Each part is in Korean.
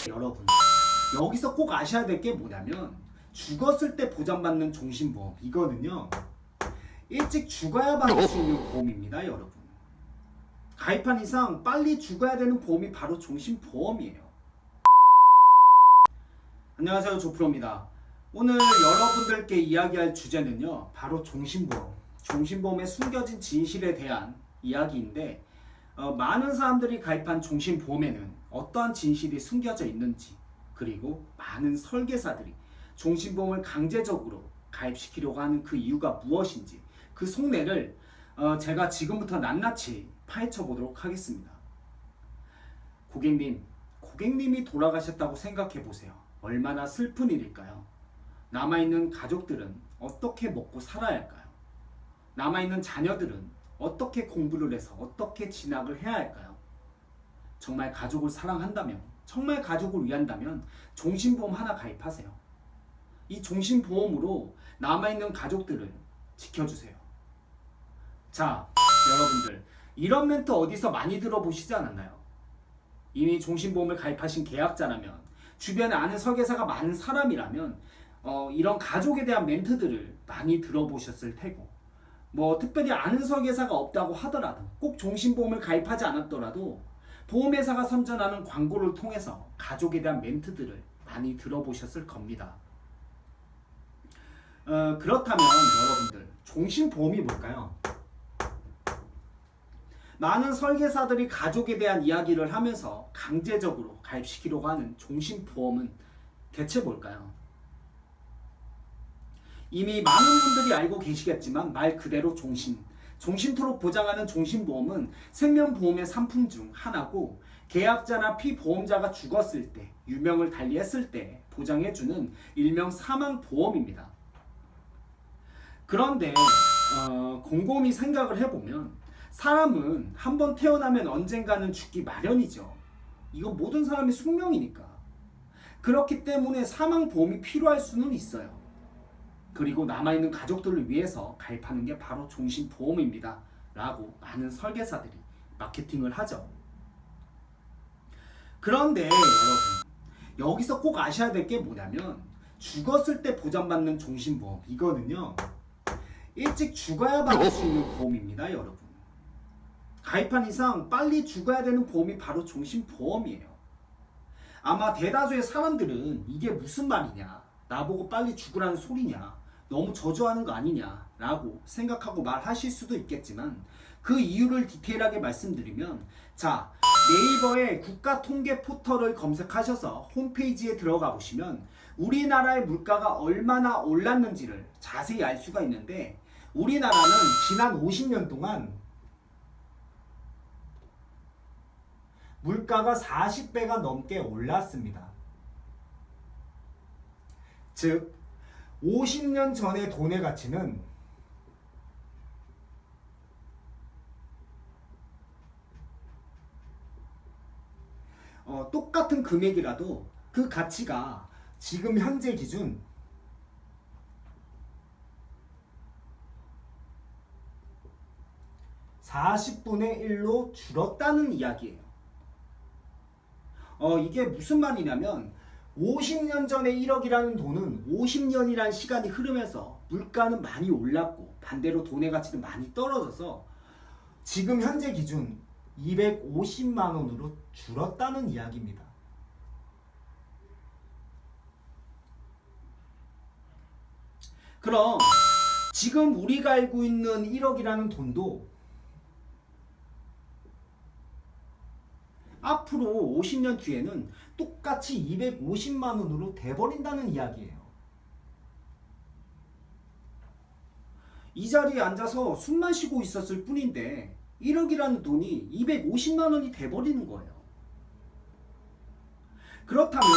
여러분, 여기서 꼭 아셔야 될 게 뭐냐면 죽었을 때 보장받는 종신보험, 이거는요 일찍 죽어야 받을 수 있는 보험입니다. 여러분, 가입한 이상 빨리 죽어야 되는 보험이 바로 종신보험이에요. 안녕하세요, 조프로입니다. 오늘 여러분들께 이야기할 주제는요 바로 종신보험, 종신보험의 숨겨진 진실에 대한 이야기인데, 많은 사람들이 가입한 종신보험에는 어떠한 진실이 숨겨져 있는지, 그리고 많은 설계사들이 종신보험을 강제적으로 가입시키려고 하는 그 이유가 무엇인지, 그 속내를 제가 지금부터 낱낱이 파헤쳐 보도록 하겠습니다. 고객님이 돌아가셨다고 생각해 보세요. 얼마나 슬픈 일일까요? 남아있는 가족들은 어떻게 먹고 살아야 할까요? 남아있는 자녀들은 어떻게 공부를 해서 어떻게 진학을 해야 할까요? 정말 가족을 사랑한다면, 정말 가족을 위한다면 종신보험 하나 가입하세요. 이 종신보험으로 남아있는 가족들을 지켜주세요. 자, 여러분들, 이런 멘트 어디서 많이 들어보시지 않았나요? 이미 종신보험을 가입하신 계약자라면, 주변에 아는 설계사가 많은 사람이라면 이런 가족에 대한 멘트들을 많이 들어보셨을 테고, 특별히 아는 설계사가 없다고 하더라도, 꼭 종신보험을 가입하지 않았더라도 보험회사가 선전하는 광고를 통해서 가족에 대한 멘트들을 많이 들어보셨을 겁니다. 그렇다면 여러분들, 종신보험이 뭘까요? 많은 설계사들이 가족에 대한 이야기를 하면서 강제적으로 가입시키려고 하는 종신보험은 대체 뭘까요? 이미 많은 분들이 알고 계시겠지만 말 그대로 종신토록 보장하는 종신보험은 생명보험의 상품 중 하나고, 계약자나 피보험자가 죽었을 때, 유명을 달리했을 때 보장해주는 일명 사망보험입니다. 그런데 곰곰이 생각을 해보면 사람은 한번 태어나면 언젠가는 죽기 마련이죠. 이거 모든 사람의 숙명이니까. 그렇기 때문에 사망보험이 필요할 수는 있어요. 그리고 남아있는 가족들을 위해서 가입하는 게 바로 종신보험입니다 라고 많은 설계사들이 마케팅을 하죠. 그런데 여러분, 여기서 꼭 아셔야 될 게 뭐냐면 죽었을 때 보장받는 종신보험, 이거는요 일찍 죽어야 받을 수 있는 보험입니다. 여러분, 가입한 이상 빨리 죽어야 되는 보험이 바로 종신보험이에요. 아마 대다수의 사람들은 이게 무슨 말이냐, 나보고 빨리 죽으라는 소리냐, 너무 저주하는 거 아니냐 라고 생각하고 말하실 수도 있겠지만, 그 이유를 디테일하게 말씀드리면, 자, 네이버에 국가통계 포털을 검색하셔서 홈페이지에 들어가 보시면 우리나라의 물가가 얼마나 올랐는지를 자세히 알 수가 있는데, 우리나라는 지난 50년 동안 물가가 40배가 넘게 올랐습니다. 즉 50년 전의 돈의 가치는 똑같은 금액이라도 그 가치가 지금 현재 기준 40분의 1로 줄었다는 이야기예요. 이게 무슨 말이냐면 50년 전에 1억이라는 돈은 50년이라는 시간이 흐르면서 물가는 많이 올랐고, 반대로 돈의 가치는 많이 떨어져서 지금 현재 기준 250만 원으로 줄었다는 이야기입니다. 그럼 지금 우리가 알고 있는 1억이라는 돈도 앞으로 50년 뒤에는 똑같이 250만 원으로 돼버린다는 이야기예요. 이 자리에 앉아서 숨만 쉬고 있었을 뿐인데 1억이라는 돈이 250만 원이 돼버리는 거예요. 그렇다면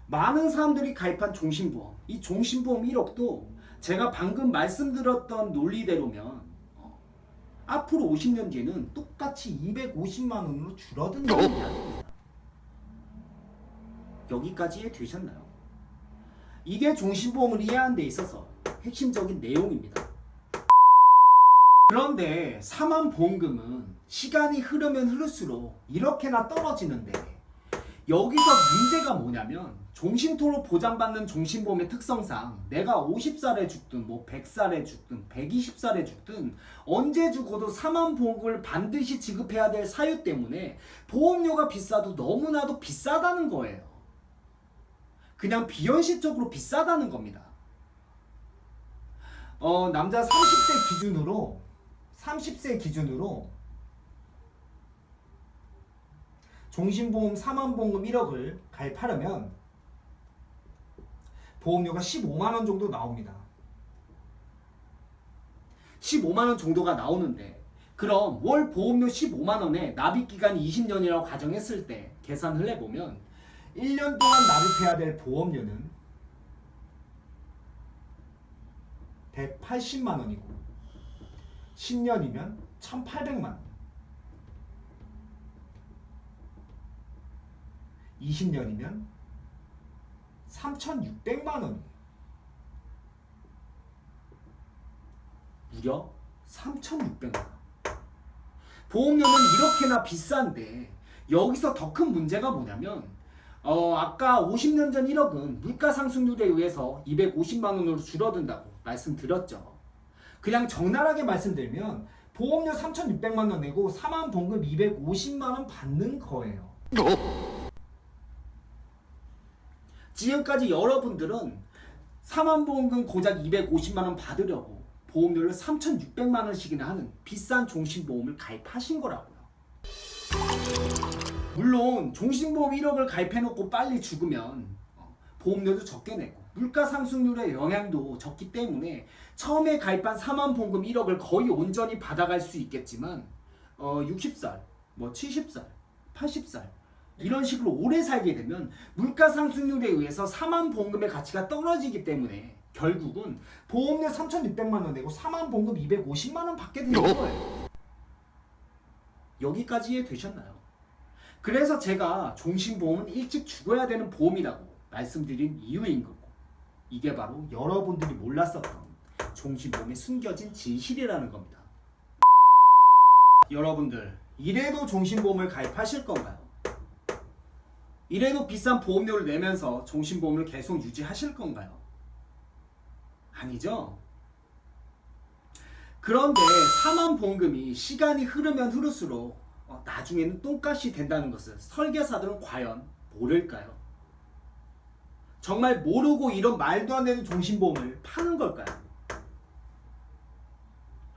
많은 사람들이 가입한 종신보험, 이 종신보험 1억도 제가 방금 말씀드렸던 논리대로면 앞으로 50년 뒤에는 똑같이 250만 원으로 줄어든다는 이야기입니다. 여기까지 이해되셨나요? 이게 종신보험을 이해하는 데 있어서 핵심적인 내용입니다. 그런데 사망보험금은 시간이 흐르면 흐를수록 이렇게나 떨어지는데, 여기서 문제가 뭐냐면 종신토로 보장받는 종신보험의 특성상 내가 50살에 죽든 뭐 100살에 죽든 120살에 죽든 언제 죽어도 사망보험을 반드시 지급해야 될 사유 때문에 보험료가 비싸도 너무나도 비싸다는 거예요. 그냥 비현실적으로 비싸다는 겁니다. 남자 30세 기준으로 종신보험 사망보험금 1억을 가입하려면 보험료가 15만원 정도 나옵니다. 15만원 정도가 나오는데 그럼 월 보험료 15만원에 납입기간이 20년이라고 가정했을 때 계산을 해보면 1년 동안 납입해야 될 보험료는 180만원이고 10년이면 1800만원 20년이면 3600만원이에요. 무려 3600만원. 보험료는 이렇게나 비싼데 여기서 더 큰 문제가 뭐냐면 아까 50년 전 1억은 물가상승률에 의해서 250만원으로 줄어든다고 말씀드렸죠. 그냥 적나라하게 말씀드리면 보험료 3600만원 내고 사망보험금 250만원 받는 거예요. 지금까지 여러분들은 사망보험금 고작 250만원 받으려고 보험료를 3600만원씩이나 하는 비싼 종신보험을 가입하신 거라고요. 물론 종신보험 1억을 가입해놓고 빨리 죽으면 보험료도 적게 내고 물가상승률의 영향도 적기 때문에 처음에 가입한 사망보험금 1억을 거의 온전히 받아갈 수 있겠지만 60살, 뭐 70살, 80살 이런 식으로 오래 살게 되면 물가상승률에 의해서 사망보험금의 가치가 떨어지기 때문에 결국은 보험료 3,600만원 내고 사망보험금 250만원 받게 되는 거예요. 여기까지 이해되셨나요? 그래서 제가 종신보험은 일찍 죽어야 되는 보험이라고 말씀드린 이유인 거고 이게 바로 여러분들이 몰랐었던 종신보험의 숨겨진 진실이라는 겁니다. 여러분들 이래도 종신보험을 가입하실 건가요? 이래도 비싼 보험료를 내면서 종신보험을 계속 유지하실 건가요? 아니죠? 그런데 사망보험금이 시간이 흐르면 흐를수록 나중에는 똥값이 된다는 것을 설계사들은 과연 모를까요? 정말 모르고 이런 말도 안 되는 종신보험을 파는 걸까요?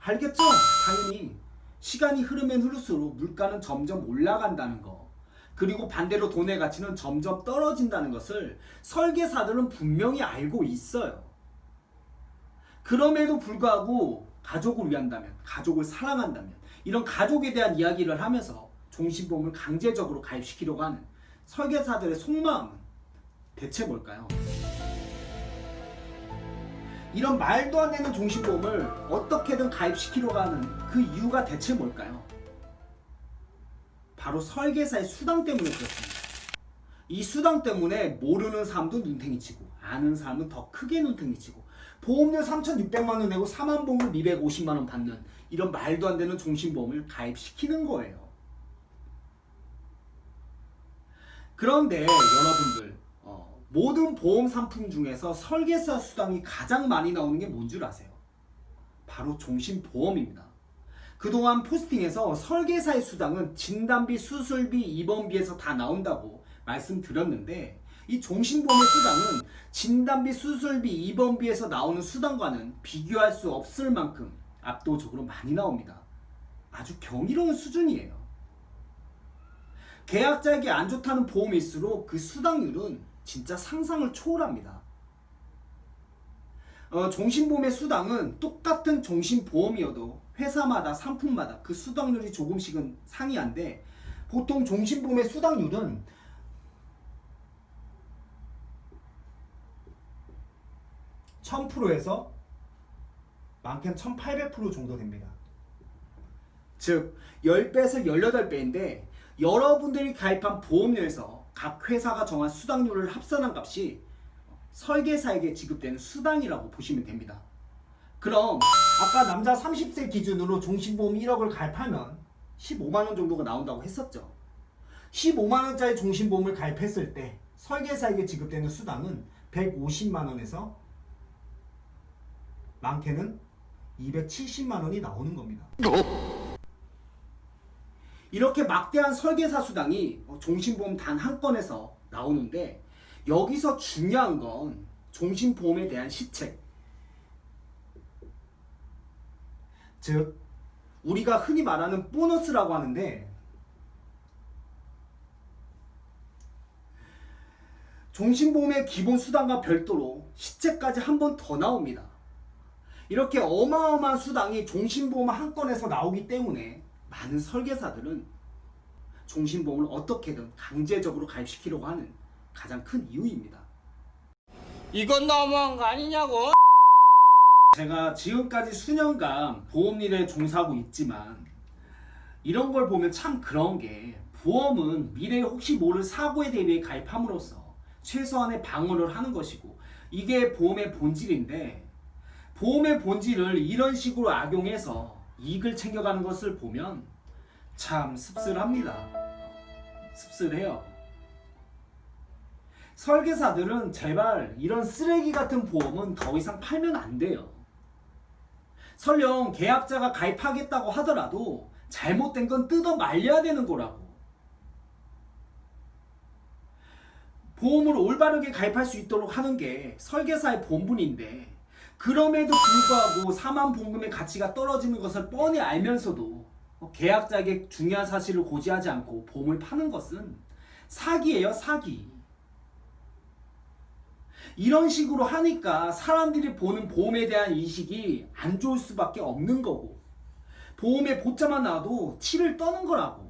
알겠죠? 당연히 시간이 흐르면 흐를수록 물가는 점점 올라간다는 거 그리고 반대로 돈의 가치는 점점 떨어진다는 것을 설계사들은 분명히 알고 있어요. 그럼에도 불구하고 가족을 위한다면, 가족을 사랑한다면 이런 가족에 대한 이야기를 하면서 종신보험을 강제적으로 가입시키려고 하는 설계사들의 속마음은 대체 뭘까요? 이런 말도 안 되는 종신보험을 어떻게든 가입시키려고 하는 그 이유가 대체 뭘까요? 바로 설계사의 수당 때문에 그렇습니다. 이 수당 때문에 모르는 사람도 눈탱이 치고 아는 사람은 더 크게 눈탱이 치고 보험료 3,600만원 내고 사망보험금 250만원 받는 이런 말도 안 되는 종신보험을 가입시키는 거예요. 그런데 여러분들 모든 보험 상품 중에서 설계사 수당이 가장 많이 나오는 게 뭔 줄 아세요? 바로 종신보험입니다. 그동안 포스팅에서 설계사의 수당은 진단비, 수술비, 입원비에서 다 나온다고 말씀드렸는데 이 종신보험의 수당은 진단비, 수술비, 입원비에서 나오는 수당과는 비교할 수 없을 만큼 압도적으로 많이 나옵니다. 아주 경이로운 수준이에요. 계약자에게 안 좋다는 보험일수록 그 수당률은 진짜 상상을 초월합니다. 종신보험의 수당은 똑같은 종신보험이어도 회사마다 상품마다 그 수당률이 조금씩은 상이한데 보통 종신보험의 수당률은 1000%에서 많게는 1800% 정도 됩니다. 즉 10배에서 18배인데 여러분들이 가입한 보험료에서 각 회사가 정한 수당률을 합산한 값이 설계사에게 지급되는 수당이라고 보시면 됩니다. 그럼 아까 남자 30세 기준으로 종신보험 1억을 가입하면 15만원 정도가 나온다고 했었죠. 15만 원짜리 종신보험을 가입했을 때 설계사에게 지급되는 수당은 150만 원에서 많게는 270만 원이 나오는 겁니다. 이렇게 막대한 설계사 수당이 종신보험 단 한 건에서 나오는데, 여기서 중요한 건 종신보험에 대한 시책, 즉 우리가 흔히 말하는 보너스라고 하는데, 종신보험의 기본 수당과 별도로 시책까지 한 번 더 나옵니다. 이렇게 어마어마한 수당이 종신보험 한 건에서 나오기 때문에 많은 설계사들은 종신보험을 어떻게든 강제적으로 가입시키려고 하는 가장 큰 이유입니다. 이건 너무한 거 아니냐고? 제가 지금까지 수년간 보험 일에 종사하고 있지만, 이런 걸 보면 참 그런 게, 보험은 미래에 혹시 모를 사고에 대비해 가입함으로써 최소한의 방어를 하는 것이고, 이게 보험의 본질인데, 보험의 본질을 이런 식으로 악용해서 이익을 챙겨가는 것을 보면 참 씁쓸합니다. 씁쓸해요. 설계사들은 제발 이런 쓰레기 같은 보험은 더 이상 팔면 안 돼요. 설령 계약자가 가입하겠다고 하더라도 잘못된 건 뜯어 말려야 되는 거라고. 보험을 올바르게 가입할 수 있도록 하는 게 설계사의 본분인데, 그럼에도 불구하고 사망보험금의 가치가 떨어지는 것을 뻔히 알면서도 계약자에게 중요한 사실을 고지하지 않고 보험을 파는 것은 사기예요, 사기. 이런 식으로 하니까 사람들이 보는 보험에 대한 인식이 안 좋을 수밖에 없는 거고, 보험에 보자만 나도 치를 떠는 거라고.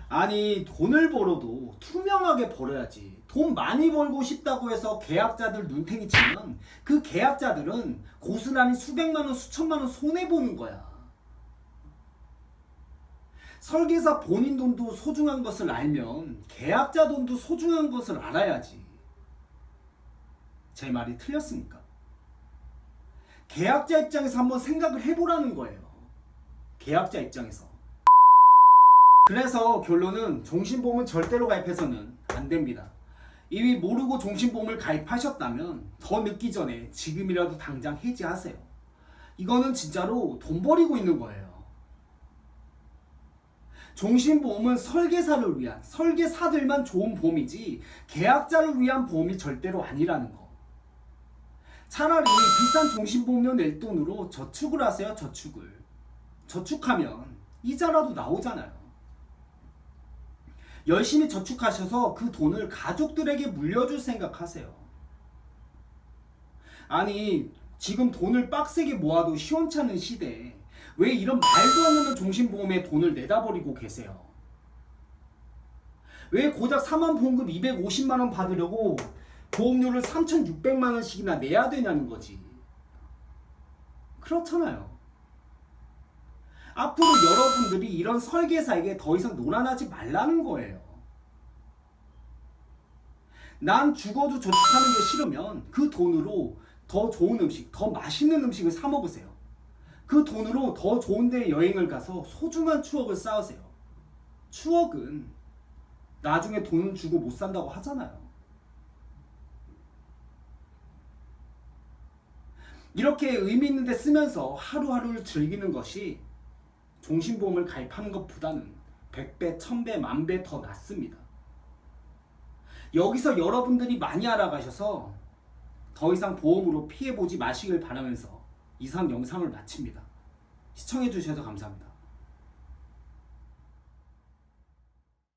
아니, 돈을 벌어도 투명하게 벌어야지. 돈 많이 벌고 싶다고 해서 계약자들 눈탱이 치면 그 계약자들은 고스란히 수백만 원, 수천만 원 손해보는 거야. 설계사 본인 돈도 소중한 것을 알면 계약자 돈도 소중한 것을 알아야지. 제 말이 틀렸습니까? 계약자 입장에서 한번 생각을 해보라는 거예요. 계약자 입장에서. 그래서 결론은 종신보험은 절대로 가입해서는 안 됩니다. 이미 모르고 종신보험을 가입하셨다면 더 늦기 전에 지금이라도 당장 해지하세요. 이거는 진짜로 돈 버리고 있는 거예요. 종신보험은 설계사를 위한, 설계사들만 좋은 보험이지 계약자를 위한 보험이 절대로 아니라는 거. 차라리 비싼 종신보험료 낼 돈으로 저축을 하세요. 저축을. 저축하면 이자라도 나오잖아요. 열심히 저축하셔서 그 돈을 가족들에게 물려줄 생각하세요. 아니, 지금 돈을 빡세게 모아도 시원찮은 시대에 왜 이런 말도 안 되는 종신보험에 돈을 내다 버리고 계세요? 왜 고작 사망보험금 250만 원 받으려고 보험료를 3,600만 원씩이나 내야 되냐는 거지. 그렇잖아요. 앞으로 여러분들이 이런 설계사에게 더 이상 놀아나지 말라는 거예요. 난 죽어도 저축하는 게 싫으면 그 돈으로 더 좋은 음식, 더 맛있는 음식을 사 먹으세요. 그 돈으로 더 좋은 데 여행을 가서 소중한 추억을 쌓으세요. 추억은 나중에 돈 주고 못 산다고 하잖아요. 이렇게 의미 있는 데 쓰면서 하루하루를 즐기는 것이 종신보험을 가입하는 것보다는 100배, 1000배, 10,000배 더 낫습니다. 여기서 여러분들이 많이 알아가셔서 더 이상 보험으로 피해보지 마시길 바라면서 이상 영상을 마칩니다. 시청해주셔서 감사합니다.